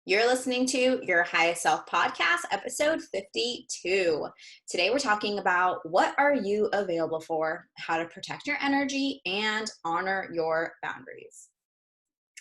You're listening to Your Highest Self podcast, episode 52. Today we're talking about what are you available for, how to protect your energy, and honor your boundaries.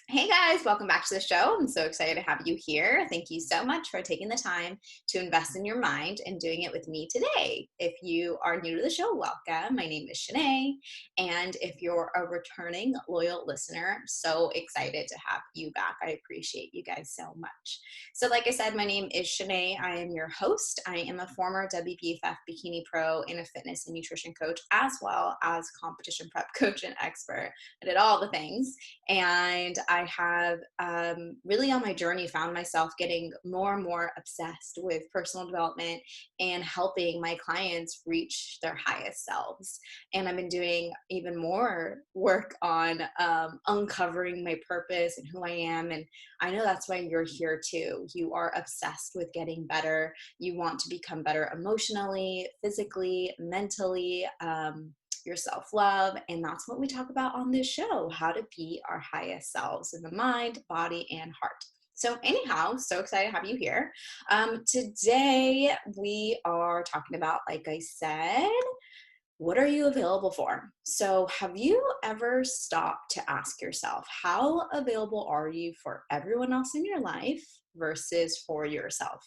Hey guys, welcome back to the show. I'm so excited to have you here. Thank you so much for taking the time to invest in your mind and doing it with me today. If you are new to the show, welcome. My name is Shanae. And if you're a returning loyal listener, I'm so excited to have you back. I appreciate you guys so much. So, like I said, my name is Shanae. I am your host. I am a former WBFF bikini pro and a fitness and nutrition coach, as well as competition prep coach and expert. I did all the things. And I have really on my journey found myself getting more and more obsessed with personal development and helping my clients reach their highest selves. And I've been doing even more work on uncovering my purpose and who I am. And I know that's why you're here too. You are obsessed with getting better. You want to become better emotionally, physically, mentally. Your self-love, and that's what we talk about on this show, how to be our highest selves in the mind, body, and heart. So anyhow, so excited to have you here. Today we are talking about, like I said, what are you available for? So have you ever stopped to ask yourself, how available are you for everyone else in your life versus for yourself?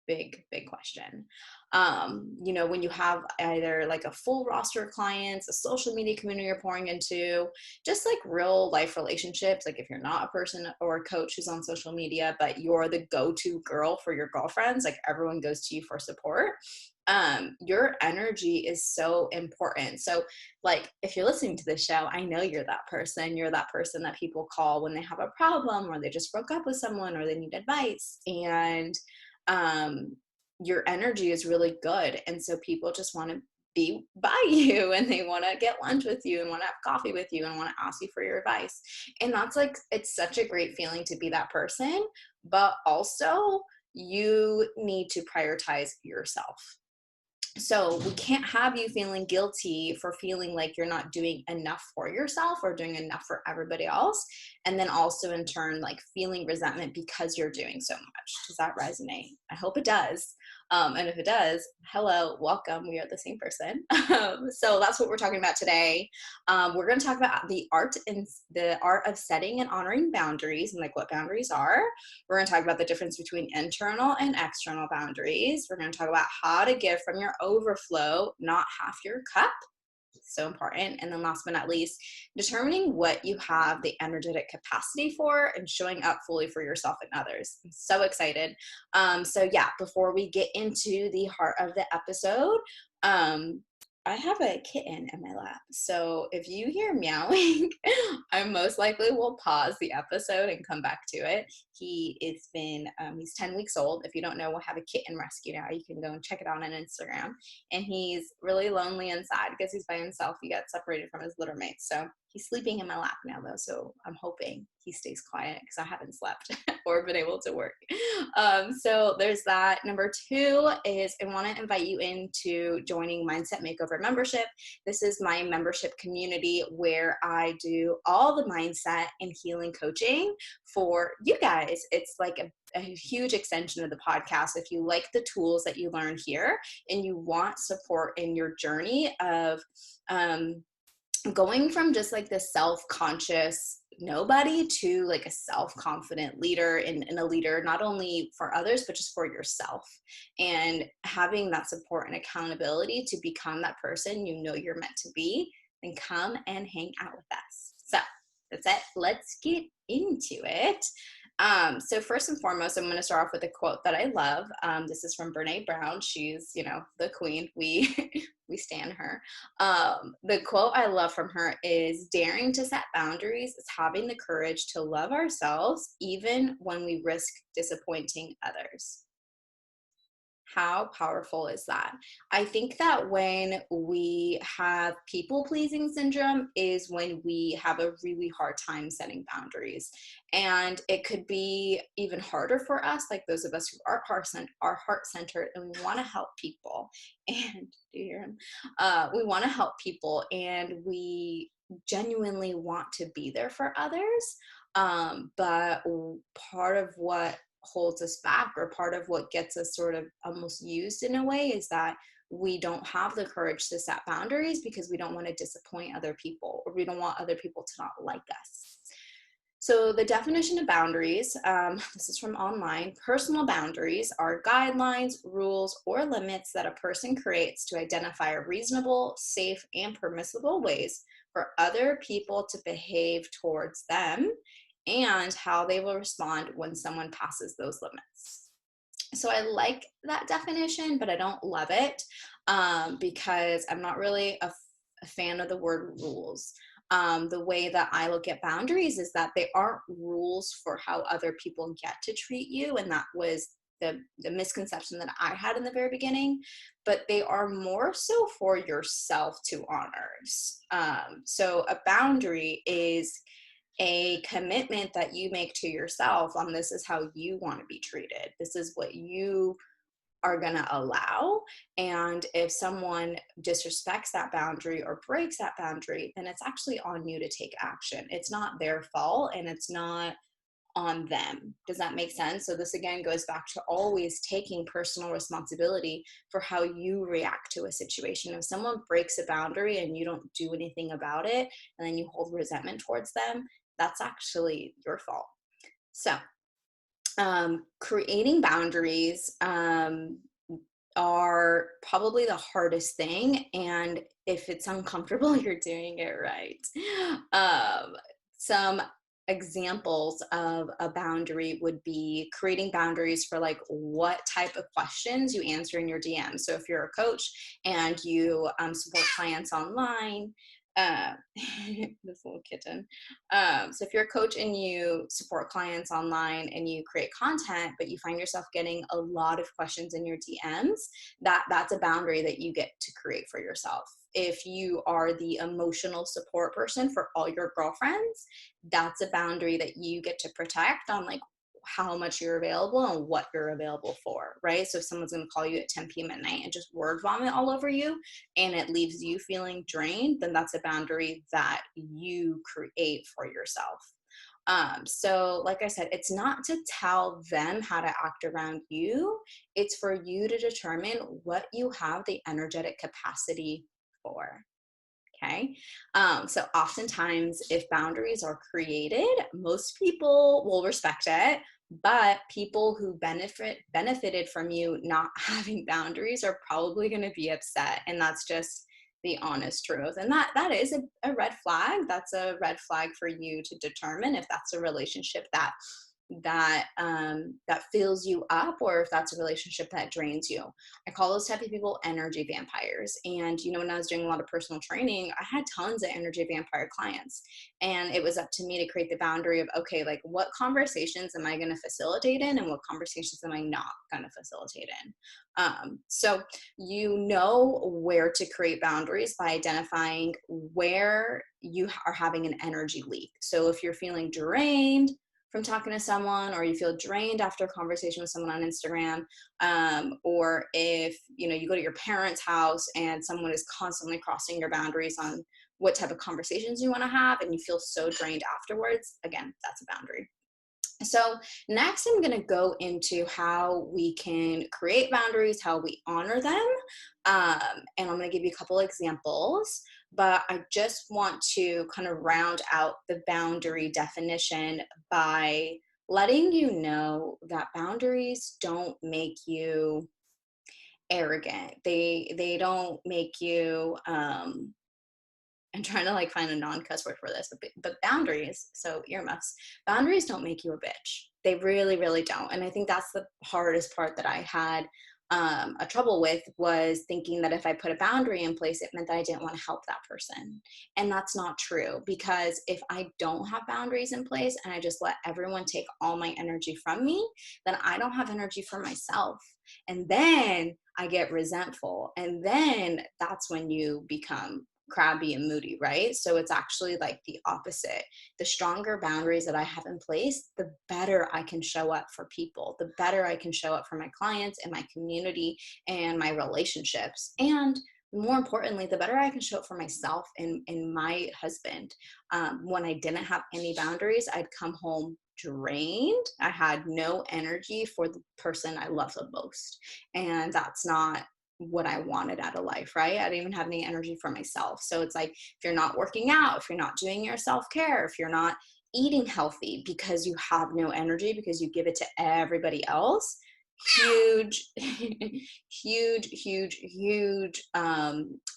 Big question. When you have either like a full roster of clients, a social media community you're pouring into, just like real life relationships, like if you're not a person or a coach who's on social media, but you're the go-to girl for your girlfriends, like everyone goes to you for support. Your energy is so important. So like if you're listening to this show, I know you're that person. You're that person that people call when they have a problem or they just broke up with someone or they need advice. And your energy is really good. And so people just want to be by you and they want to get lunch with you and want to have coffee with you and want to ask you for your advice. And that's like, it's such a great feeling to be that person, but also you need to prioritize yourself. So we can't have you feeling guilty for feeling like you're not doing enough for yourself or doing enough for everybody else. And then also in turn, like feeling resentment because you're doing so much. Does that resonate? I hope it does. And if it does, hello, welcome. We are the same person. So that's what we're talking about today. We're going to talk about the art of setting and honoring boundaries and like what boundaries are. We're going to talk about the difference between internal and external boundaries. We're going to talk about how to give from your overflow, not half your cup. So important. And then last but not least, determining what you have the energetic capacity for and showing up fully for yourself and others. I'm so excited. So yeah, before we get into the heart of the episode, I have a kitten in my lap. So if you hear meowing, I most likely will pause the episode and come back to it. He's 10 weeks old. If you don't know, we'll have a kitten rescue now. You can go and check it out on Instagram. And he's really lonely inside because he's by himself. He got separated from his litter mates. So he's sleeping in my lap now though. So I'm hoping he stays quiet because I haven't slept or been able to work. So there's that. Number two is I want to invite you into joining Mindset Makeover membership. This is my membership community where I do all the mindset and healing coaching for you guys. It's like a huge extension of the podcast. If you like the tools that you learn here and you want support in your journey of going from just like the self-conscious nobody to like a self-confident leader and a leader not only for others but just for yourself, and having that support and accountability to become that person you know you're meant to be, then come and hang out with us. So that's it. Let's get into it. So first and foremost, I'm going to start off with a quote that I love. This is from Brene Brown. She's, the queen. We stan her. The quote I love from her is, daring to set boundaries is having the courage to love ourselves even when we risk disappointing others. How powerful is that? I think that when we have people-pleasing syndrome is when we have a really hard time setting boundaries. And it could be even harder for us, like those of us who are heart-centered and we want to help people. And do you hear him? We want to help people and we genuinely want to be there for others. But part of what holds us back, or part of what gets us sort of almost used in a way, is that we don't have the courage to set boundaries because we don't want to disappoint other people, or we don't want other people to not like us. So the definition of boundaries, this is from online. Personal boundaries are guidelines, rules, or limits that a person creates to identify reasonable, safe, and permissible ways for other people to behave towards them, and how they will respond when someone passes those limits. So I like that definition, but I don't love it, because I'm not really a fan of the word rules. The way that I look at boundaries is that they aren't rules for how other people get to treat you. And that was the misconception that I had in the very beginning, but they are more so for yourself to honor. So a boundary is a commitment that you make to yourself on, this is how you want to be treated. This is what you are going to allow. And if someone disrespects that boundary or breaks that boundary, then it's actually on you to take action. It's not their fault, and it's not on them. Does that make sense? So this again goes back to always taking personal responsibility for how you react to a situation. If someone breaks a boundary and you don't do anything about it, and then you hold resentment towards them, that's actually your fault. So creating boundaries are probably the hardest thing. And if it's uncomfortable, you're doing it right. Some examples of a boundary would be creating boundaries for like what type of questions you answer in your DM. So if you're a coach and you support clients online, this little kitten. So if you're a coach and you support clients online and you create content, but you find yourself getting a lot of questions in your DMs, that's a boundary that you get to create for yourself. If you are the emotional support person for all your girlfriends, that's a boundary that you get to protect on like how much you're available and what you're available for, right? So if someone's going to call you at 10 p.m. at night and just word vomit all over you and it leaves you feeling drained, then that's a boundary that you create for yourself. So like I said, it's not to tell them how to act around you. It's for you to determine what you have the energetic capacity for. Okay. So oftentimes if boundaries are created, most people will respect it, but people who benefited from you not having boundaries are probably going to be upset. And that's just the honest truth. And that is a red flag. That's a red flag for you to determine if that's a relationship that fills you up, or if that's a relationship that drains you. I call those type of people energy vampires. And when I was doing a lot of personal training, I had tons of energy vampire clients, and it was up to me to create the boundary of, okay, like what conversations am I going to facilitate in and what conversations am I not going to facilitate in. So where to create boundaries by identifying where you are having an energy leak. So if you're feeling drained from talking to someone, or you feel drained after a conversation with someone on Instagram, or if you go to your parents' house and someone is constantly crossing your boundaries on what type of conversations you want to have, and you feel so drained afterwards, again, that's a boundary. So next, I'm going to go into how we can create boundaries, how we honor them, and I'm going to give you a couple examples. But I just want to kind of round out the boundary definition by letting you know that boundaries don't make you arrogant. They don't make you I'm trying to like find a non-cuss word for this, but boundaries, so earmuffs, boundaries don't make you a bitch. They really, really don't. And I think that's the hardest part that I had a trouble with, was thinking that if I put a boundary in place, it meant that I didn't want to help that person. And that's not true, because if I don't have boundaries in place and I just let everyone take all my energy from me, then I don't have energy for myself. And then I get resentful. And then that's when you become crabby and moody, right? So it's actually like the opposite. The stronger boundaries that I have in place, the better I can show up for people, the better I can show up for my clients and my community and my relationships. And more importantly, the better I can show up for myself and my husband. When I didn't have any boundaries, I'd come home drained. I had no energy for the person I love the most. And that's not what I wanted out of life, right? I didn't even have any energy for myself. So it's like, if you're not working out, if you're not doing your self-care, if you're not eating healthy because you have no energy because you give it to everybody else, huge huge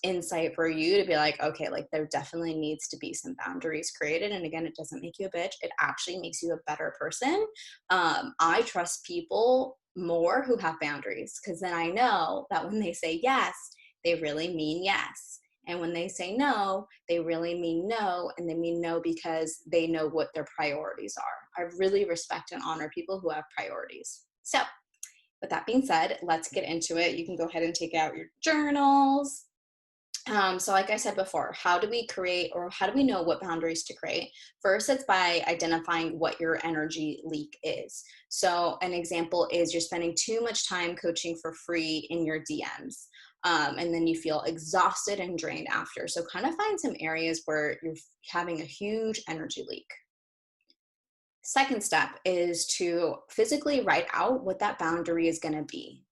insight for you to be like, okay, like there definitely needs to be some boundaries created. And again, it doesn't make you a bitch, it actually makes you a better person. I trust people more who have boundaries, because then I know that when they say yes, they really mean yes, and when they say no, they really mean no, and they mean no because they know what their priorities are. I really respect and honor people who have priorities. So with that being said, let's get into it. You can go ahead and take out your journals. So like I said before, how do we create, or how do we know what boundaries to create? First, it's by identifying what your energy leak is. So an example is you're spending too much time coaching for free in your DMs. And then you feel exhausted and drained after. So kind of find some areas where you're having a huge energy leak. Second step is to physically write out what that boundary is going to be.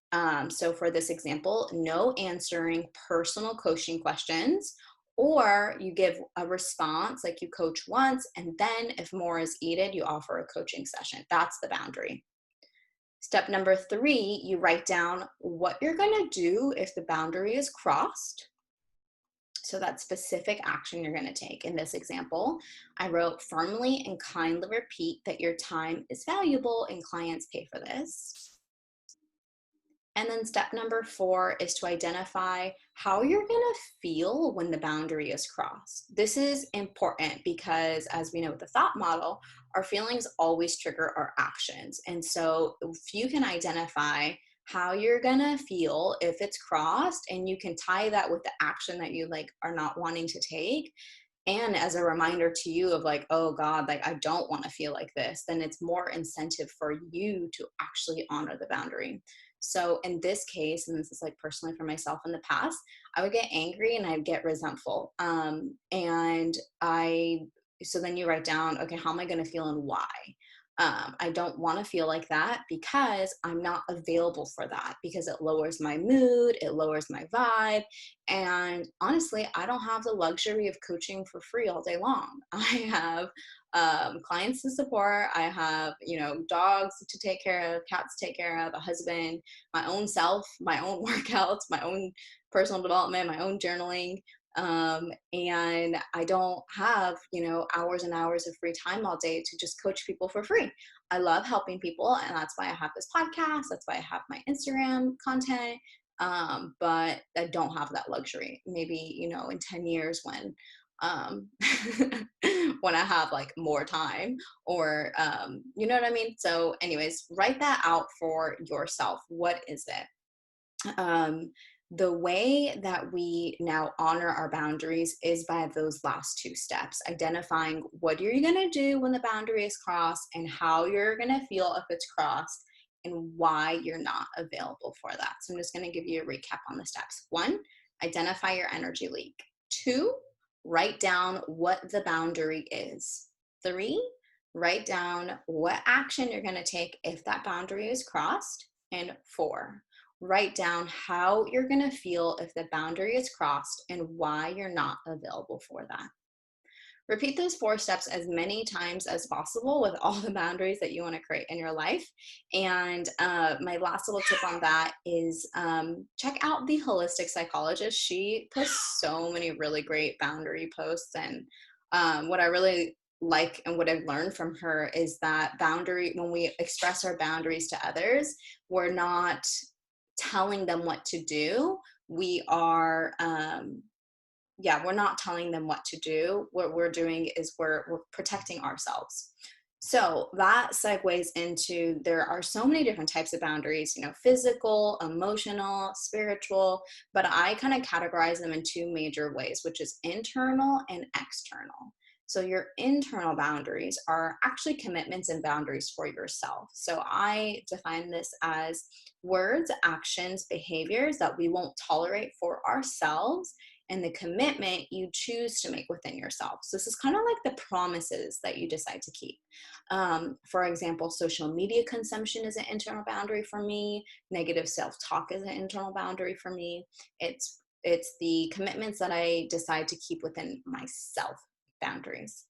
So for this example, no answering personal coaching questions, or you give a response, like you coach once, and then if more is needed, you offer a coaching session. That's the boundary. Step number 3, you write down what you're going to do if the boundary is crossed. So that specific action you're going to take. In this example, I wrote, firmly and kindly repeat that your time is valuable and clients pay for this. And then step number 4 is to identify how you're going to feel when the boundary is crossed. This is important because, as we know with the thought model, our feelings always trigger our actions. And so if you can identify how you're going to feel if it's crossed, and you can tie that with the action that you like are not wanting to take, and as a reminder to you of like, oh God, like I don't want to feel like this, then it's more incentive for you to actually honor the boundary. So in this case, and this is like personally for myself in the past, I would get angry and I'd get resentful. So then you write down, okay, how am I going to feel and why? I don't want to feel like that because I'm not available for that, because it lowers my mood, it lowers my vibe. And honestly, I don't have the luxury of coaching for free all day long. I have clients to support. I have, dogs to take care of, cats to take care of, a husband, my own self, my own workouts, my own personal development, my own journaling. And I don't have, hours and hours of free time all day to just coach people for free. I love helping people, and that's why I have this podcast. That's why I have my Instagram content. But I don't have that luxury. Maybe, in 10 years when, when I have like more time, or, you know what I mean? So anyways, write that out for yourself. What is it? The way that we now honor our boundaries is by those last 2 steps, identifying what you're going to do when the boundary is crossed, and how you're going to feel if it's crossed, and why you're not available for that. So I'm just going to give you a recap on the steps. 1, identify your energy leak. 2, write down what the boundary is. 3, write down what action you're going to take if that boundary is crossed. And 4, write down how you're going to feel if the boundary is crossed and why you're not available for that. Repeat those 4 steps as many times as possible with all the boundaries that you want to create in your life. And my last little tip on that is check out The Holistic Psychologist. She posts so many really great boundary posts. And what I really like and what I've learned from her is that when we express our boundaries to others, we're not telling them what to do. We're not telling them what to do. What we're doing is we're protecting ourselves. So that segues into, there are so many different types of boundaries, physical, emotional, spiritual, but I kind of categorize them in 2 major ways, which is internal and external. So your internal boundaries are actually commitments and boundaries for yourself. So I define this as words, actions, behaviors that we won't tolerate for ourselves, and the commitment you choose to make within yourself. So this is kind of like the promises that you decide to keep. For example, social media consumption is an internal boundary for me. Negative self-talk is an internal boundary for me. It's the commitments that I decide to keep within myself boundaries.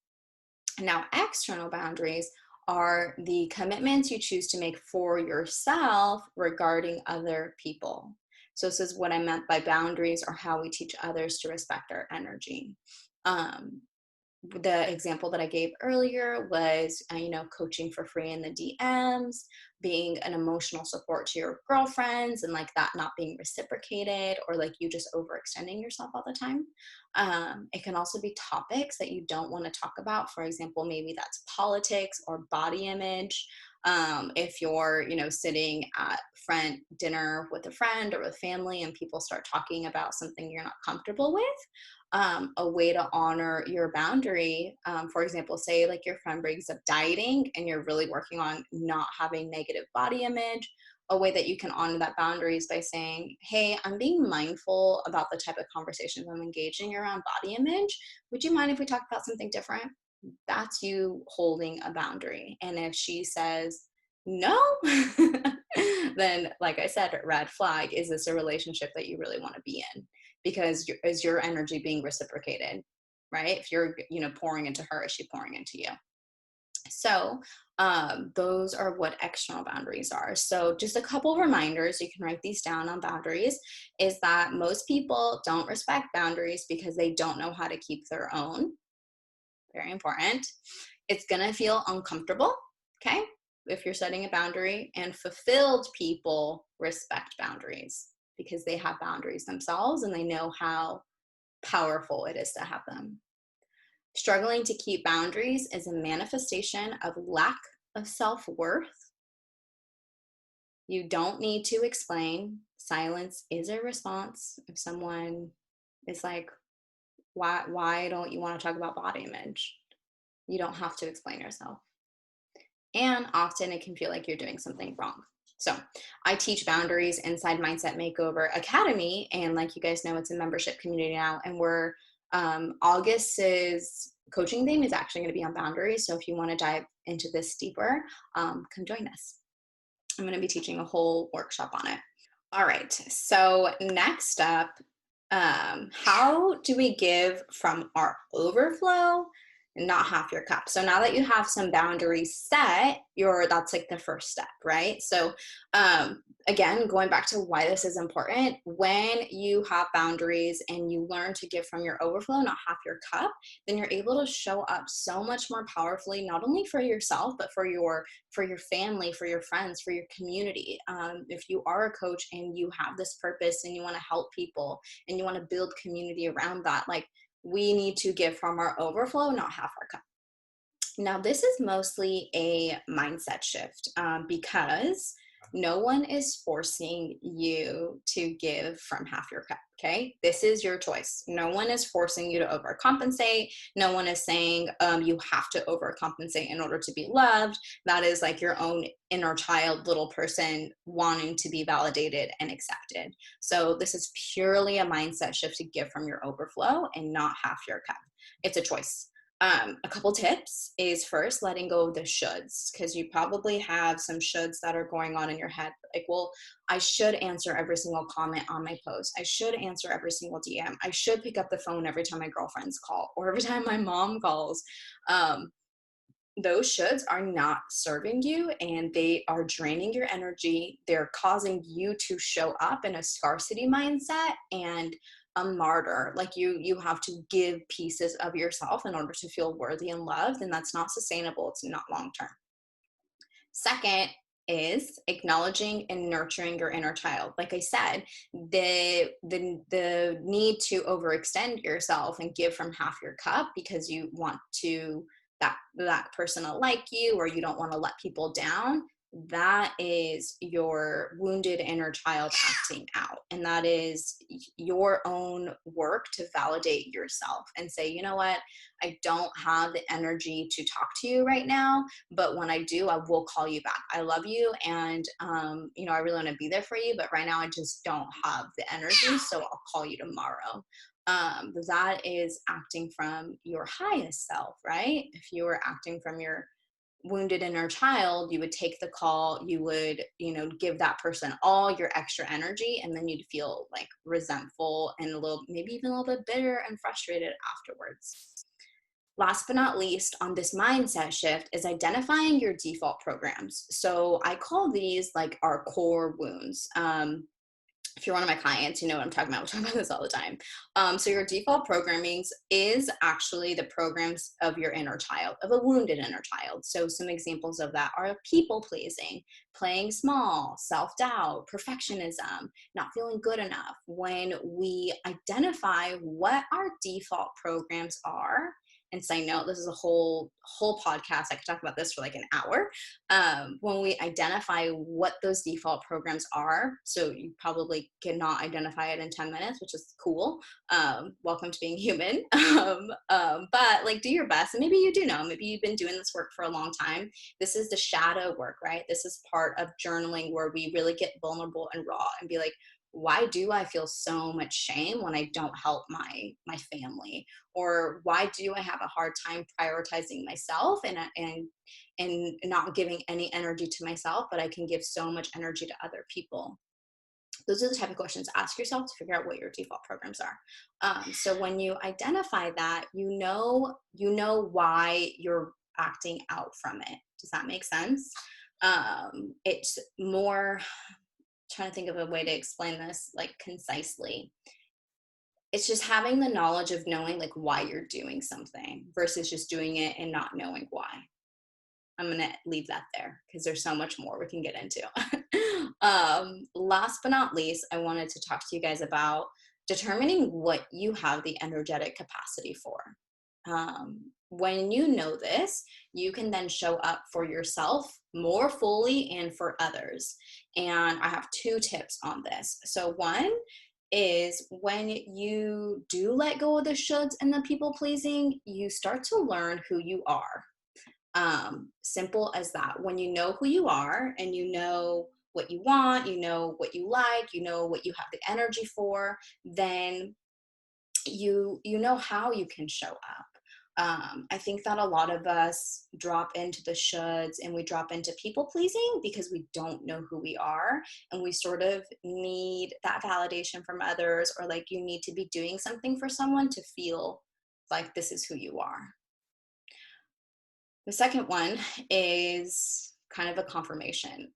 Now, external boundaries are the commitments you choose to make for yourself regarding other people. So this is what I meant by boundaries, or how we teach others to respect our energy. Um, the example that I gave earlier was, coaching for free in the DMs, being an emotional support to your girlfriends, and like that not being reciprocated, or like you just overextending yourself all the time. It can also be topics that you don't want to talk about. For example, maybe that's politics or body image. If you're, sitting at friend dinner with a friend or with family, and people start talking about something you're not comfortable with, a way to honor your boundary. For example, say like your friend brings up dieting and you're really working on not having negative body image. A way that you can honor that boundary is by saying, hey, I'm being mindful about the type of conversations I'm engaging around body image. Would you mind if we talk about something different? That's you holding a boundary. And if she says no, then like I said, red flag. Is this a relationship that you really want to be in? Because is your energy being reciprocated, right? If you're, pouring into her, is she pouring into you? So those are what external boundaries are. So just a couple reminders, you can write these down on boundaries, is that most people don't respect boundaries because they don't know how to keep their own. Very important. It's going to feel uncomfortable, okay, if you're setting a boundary. And fulfilled people respect boundaries because they have boundaries themselves and they know how powerful it is to have them. Struggling to keep boundaries is a manifestation of lack of self-worth. You don't need to explain. Silence is a response. If someone is like, why don't you want to talk about body image? You don't have to explain yourself. And often it can feel like you're doing something wrong. So I teach boundaries inside Mindset Makeover Academy. And like you guys know, it's a membership community now. And we're August's coaching theme is actually going to be on boundaries. So if you want to dive into this deeper, come join us. I'm going to be teaching a whole workshop on it. All right. So next up, how do we give from our overflow and not half your cup? So now that you have some boundaries set, that's like the first step, right? So again, going back to why this is important, when you have boundaries and you learn to give from your overflow, not half your cup, then you're able to show up so much more powerfully, not only for yourself, but for your family, for your friends, for your community. If you are a coach and you have this purpose and you want to help people and you want to build community around that, like, we need to give from our overflow, not half our cup. Now, this is mostly a mindset shift because no one is forcing you to give from half your cup, okay? This is your choice. No one is forcing you to overcompensate. No one is saying you have to overcompensate in order to be loved. That is like your own inner child, little person wanting to be validated and accepted. So this is purely a mindset shift to give from your overflow and not half your cup. It's a choice. A couple tips is, first, letting go of the shoulds, because you probably have some shoulds that are going on in your head. Like, well, I should answer every single comment on my post. I should answer every single DM. I should pick up the phone every time my girlfriends call or every time my mom calls. Those shoulds are not serving you and they are draining your energy. They're causing you to show up in a scarcity mindset and a martyr. Like you have to give pieces of yourself in order to feel worthy and loved, and that's not sustainable. It's not long term. Second is acknowledging and nurturing your inner child. Like I said, the need to overextend yourself and give from half your cup because you want to that person to like you, or you don't want to let people down, that is your wounded inner child acting out. And that is your own work to validate yourself and say, you know what, I don't have the energy to talk to you right now, but when I do, I will call you back. I love you. And, I really want to be there for you, but right now I just don't have the energy. So I'll call you tomorrow. That is acting from your highest self, right? If you were acting from your wounded inner child, you would take the call, you would, give that person all your extra energy, and then you'd feel like resentful and maybe even a little bit bitter and frustrated afterwards. Last but not least, on this mindset shift is identifying your default programs. So I call these like our core wounds. If you're one of my clients, you know what I'm talking about. We talk about this all the time. So your default programmings is actually the programs of your inner child, of a wounded inner child. So some examples of that are people pleasing, playing small, self-doubt, perfectionism, not feeling good enough. When we identify what our default programs are, and say, no, this is a whole podcast. I could talk about this for like an hour. When we identify what those default programs are, so you probably cannot identify it in 10 minutes, which is cool. Welcome to being human. But like, do your best. And maybe you do know, maybe you've been doing this work for a long time. This is the shadow work, right? This is part of journaling where we really get vulnerable and raw and be like, why do I feel so much shame when I don't help my family? Or why do I have a hard time prioritizing myself and not giving any energy to myself, but I can give so much energy to other people? Those are the type of questions to ask yourself to figure out what your default programs are. So when you identify that, you know why you're acting out from it. Does that make sense? It's more, trying to think of a way to explain this like concisely. It's just having the knowledge of knowing like why you're doing something versus just doing it and not knowing why. I'm going to leave that there because there's so much more we can get into. Last but not least, I wanted to talk to you guys about determining what you have the energetic capacity for. When you know this, you can then show up for yourself more fully and for others. And I have 2 tips on this. So one is when you do let go of the shoulds and the people pleasing, you start to learn who you are. Simple as that. When you know who you are and you know what you want, you know what you like, you know what you have the energy for, then you know how you can show up. I think that a lot of us drop into the shoulds and we drop into people pleasing because we don't know who we are, and we sort of need that validation from others, or like you need to be doing something for someone to feel like this is who you are. The second one is kind of a confirmation.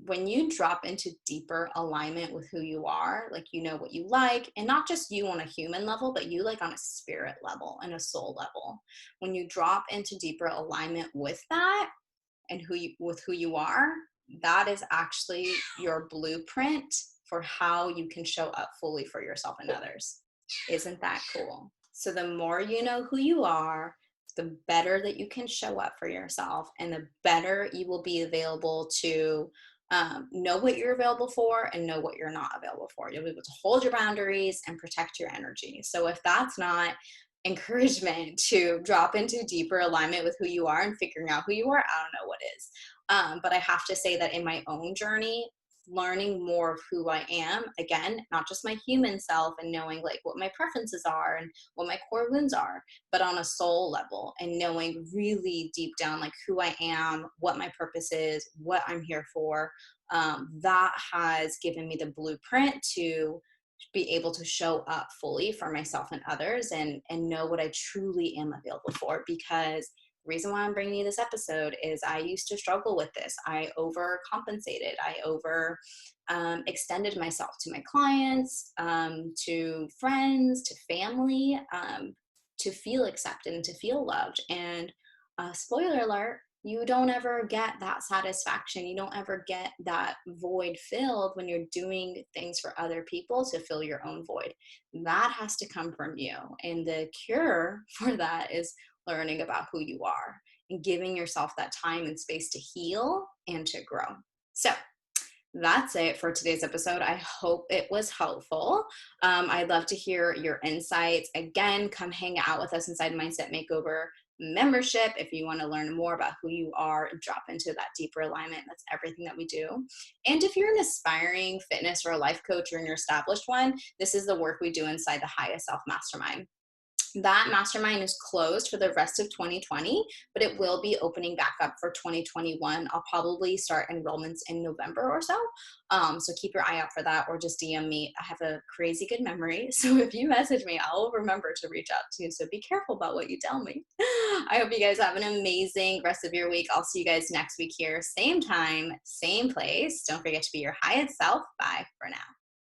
When you drop into deeper alignment with who you are, like you know what you like, and not just you on a human level, but you like on a spirit level and a soul level. When you drop into deeper alignment with that and with who you are, that is actually your blueprint for how you can show up fully for yourself and others. Isn't that cool? So the more you know who you are, the better that you can show up for yourself, and the better you will be available to know what you're available for and know what you're not available for. You'll be able to hold your boundaries and protect your energy. So if that's not encouragement to drop into deeper alignment with who you are and figuring out who you are, I don't know what is. But I have to say that in my own journey, learning more of who I am, again, not just my human self and knowing like what my preferences are and what my core wounds are, but on a soul level, and knowing really deep down like who I am, what my purpose is, what I'm here for. That has given me the blueprint to be able to show up fully for myself and others, and know what I truly am available for. Because the reason why I'm bringing you this episode is I used to struggle with this. I overcompensated. I extended myself to my clients, to friends, to family, to feel accepted and to feel loved. And spoiler alert, you don't ever get that satisfaction. You don't ever get that void filled when you're doing things for other people to fill your own void. That has to come from you. And the cure for that is learning about who you are giving yourself that time and space to heal and to grow. So that's it for today's episode. I hope it was helpful. I'd love to hear your insights. Again, come hang out with us inside Mindset Makeover membership if you want to learn more about who you are and drop into that deeper alignment. That's everything that we do. And if you're an aspiring fitness or a life coach or an established one, this is the work we do inside the Highest Self Mastermind. That mastermind is closed for the rest of 2020, but it will be opening back up for 2021. I'll probably start enrollments in November or so. So keep your eye out for that, or just DM me. I have a crazy good memory. So if you message me, I'll remember to reach out to you. So be careful about what you tell me. I hope you guys have an amazing rest of your week. I'll see you guys next week here. Same time, same place. Don't forget to be your highest self. Bye for now.